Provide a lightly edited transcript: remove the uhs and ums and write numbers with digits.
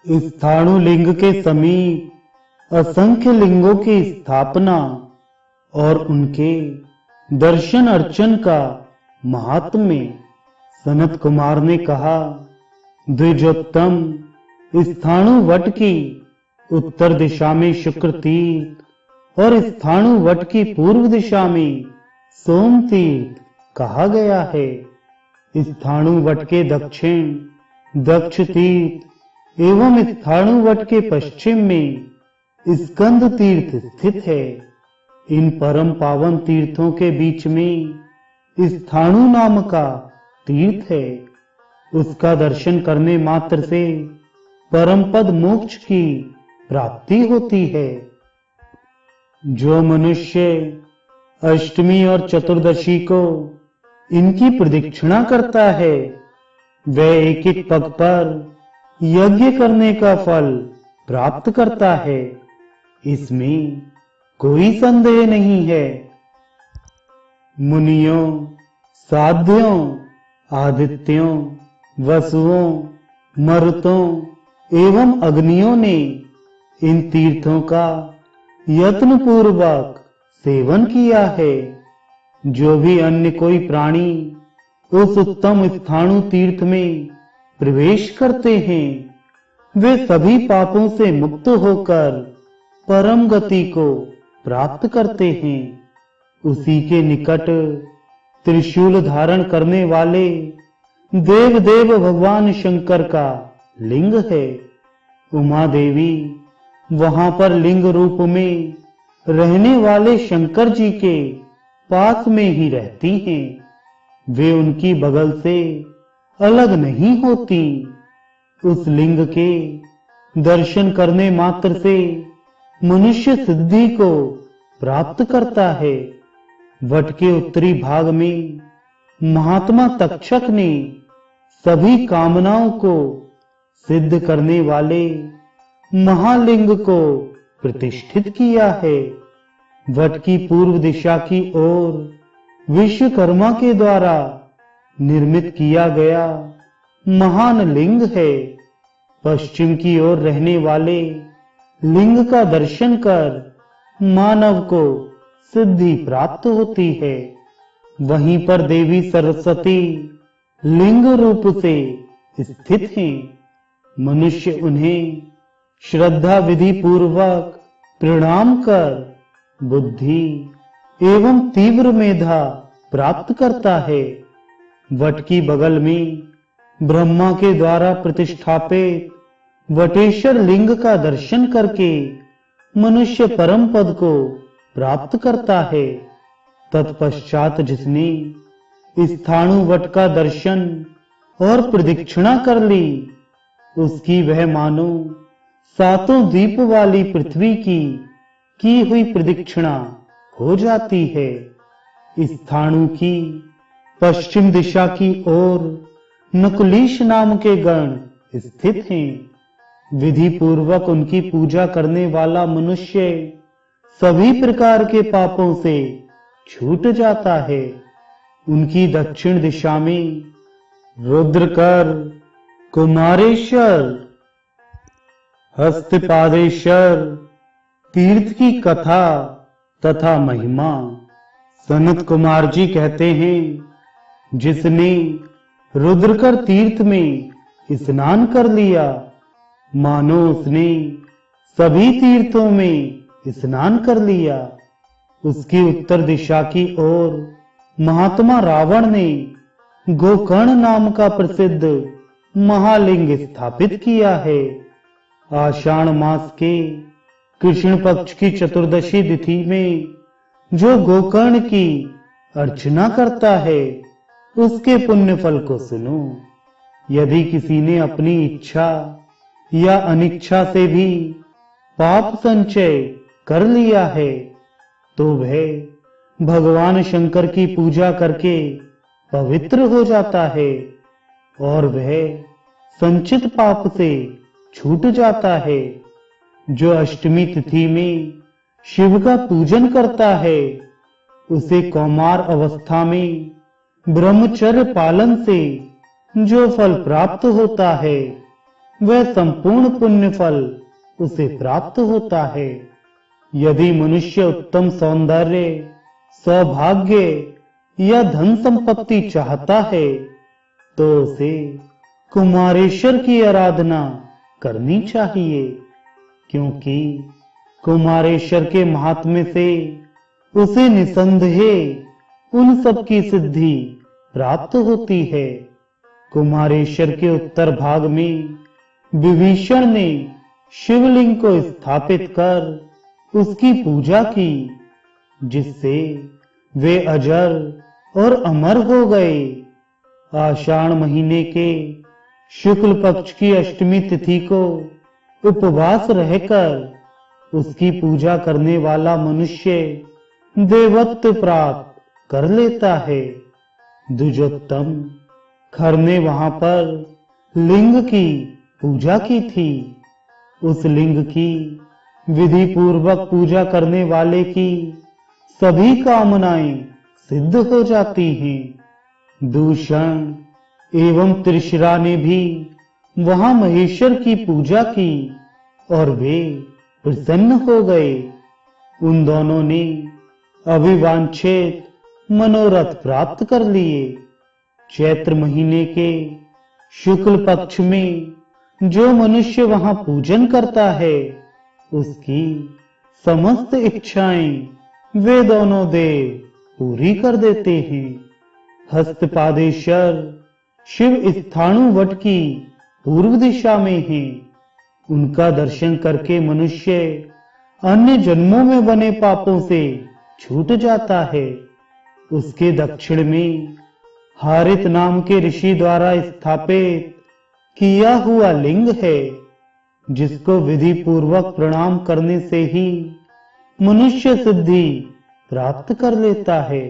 स्थाणु लिंग के समीप असंख्य लिंगों की स्थापना और उनके दर्शन अर्चन का महात्म्य। सनत कुमार ने कहा, द्विजोत्तम, स्थाणु वट की उत्तर दिशा में शुक्र तीर्थ और स्थाणु वट की पूर्व दिशा में सोम तीर्थ कहा गया है। स्थाणु वट के दक्षिण दक्ष तीर्थ एवं स्थाणु वट के पश्चिम में स्कंद तीर्थ स्थित है। इन परम पावन तीर्थों के बीच में स्थाणु नाम का तीर्थ है। उसका दर्शन करने मात्र से परम पद मोक्ष की प्राप्ति होती है। जो मनुष्य अष्टमी और चतुर्दशी को इनकी प्रदक्षिणा करता है, वह एक एक पग पर यज्ञ करने का फल प्राप्त करता है। इसमें कोई संदेह नहीं है। मुनियों, साध्यों, आदित्यों, वसुओं, मरुतों एवं अग्नियों ने इन तीर्थों का यत्न पूर्वक सेवन किया है। जो भी अन्य कोई प्राणी उस उत्तम स्थाणु तीर्थ में प्रवेश करते हैं, वे सभी पापों से मुक्त होकर परम गति को प्राप्त करते हैं। उसी के निकट त्रिशूल धारण करने वाले देव देव भगवान शंकर का लिंग है। उमा देवी वहां पर लिंग रूप में रहने वाले शंकर जी के पास में ही रहती हैं। वे उनकी बगल से अलग नहीं होती। उस लिंग के दर्शन करने मात्र से मनुष्य सिद्धि को प्राप्त करता है। वट के उत्तरी भाग में महात्मा तक्षक ने सभी कामनाओं को सिद्ध करने वाले महालिंग को प्रतिष्ठित किया है। वट की पूर्व दिशा की ओर विश्वकर्मा के द्वारा निर्मित किया गया महान लिंग है। पश्चिम की ओर रहने वाले लिंग का दर्शन कर मानव को सिद्धि प्राप्त होती है। वहीं पर देवी सरस्वती लिंग रूप से स्थित हैं। मनुष्य उन्हें श्रद्धा विधि पूर्वक प्रणाम कर बुद्धि एवं तीव्र मेधा प्राप्त करता है। वट की बगल में ब्रह्मा के द्वारा प्रतिष्ठापित वटेश्वर लिंग का दर्शन करके मनुष्य परम पद को प्राप्त करता है। तत्पश्चात जिसने स्थाणु वट का दर्शन और प्रदक्षिणा कर ली, उसकी वह मानो सातों द्वीप वाली पृथ्वी की हुई प्रदक्षिणा हो जाती है। स्थाणु की पश्चिम दिशा की ओर नकुलीश नाम के गण स्थित हैं। विधि पूर्वक उनकी पूजा करने वाला मनुष्य सभी प्रकार के पापों से छूट जाता है। उनकी दक्षिण दिशा में रुद्रकर, कुमारेश्वर, हस्तपादेश्वर तीर्थ की कथा तथा महिमा। सनत कुमार जी कहते हैं, जिसने रुद्रकर तीर्थ में स्नान कर लिया, मानो उसने सभी तीर्थों में स्नान कर लिया। उसकी उत्तर दिशा की ओर महात्मा रावण ने गोकर्ण नाम का प्रसिद्ध महालिंग स्थापित किया है। आषाढ़ मास के कृष्ण पक्ष की चतुर्दशी तिथि में जो गोकर्ण की अर्चना करता है, उसके पुण्य फल को सुनो। यदि किसी ने अपनी इच्छा या अनिच्छा से भी पाप संचय कर लिया है, तो वह भगवान शंकर की पूजा करके पवित्र हो जाता है और वह संचित पाप से छूट जाता है। जो अष्टमी तिथि में शिव का पूजन करता है, उसे कौमार अवस्था में ब्रह्मचर्य पालन से जो फल प्राप्त होता है, वह संपूर्ण पुण्य फल उसे प्राप्त होता है। यदि मनुष्य उत्तम सौंदर्य, सौभाग्य या धन संपत्ति चाहता है तो उसे कुमारेश्वर की आराधना करनी चाहिए, क्योंकि कुमारेश्वर के महात्म्य से उसे निसंदेह उन सब की सिद्धि प्राप्त होती है। कुमारेश्वर के उत्तर भाग में विभीषण ने शिवलिंग को स्थापित कर उसकी पूजा की, जिससे वे अजर और अमर हो गए। आषाढ़ महीने के शुक्ल पक्ष की अष्टमी तिथि को उपवास रहकर उसकी पूजा करने वाला मनुष्य देवत्व प्राप्त कर लेता है। द्विजोत्तम खर ने वहां पर लिंग की पूजा की थी। उस लिंग की विधि पूर्वक पूजा करने वाले की सभी कामनाएं सिद्ध हो जाती हैं। दूषण एवं त्रिशिरा ने भी वहां महेश्वर की पूजा की और वे प्रसन्न हो गए। उन दोनों ने अभिवांछित मनोरथ प्राप्त कर लिए। चैत्र महीने के शुक्ल पक्ष में जो मनुष्य वहां पूजन करता है उसकी समस्त इच्छाएं वे दोनों देव पूरी कर देते हैं। हस्तपादेश्वर शिव स्थाणु वट की पूर्व दिशा में हैं। उनका दर्शन करके मनुष्य अन्य जन्मों में बने पापों से छूट जाता है। उसके दक्षिण में हारित नाम के ऋषि द्वारा स्थापित किया हुआ लिंग है, जिसको विधि पूर्वक प्रणाम करने से ही मनुष्य सिद्धि प्राप्त कर लेता है।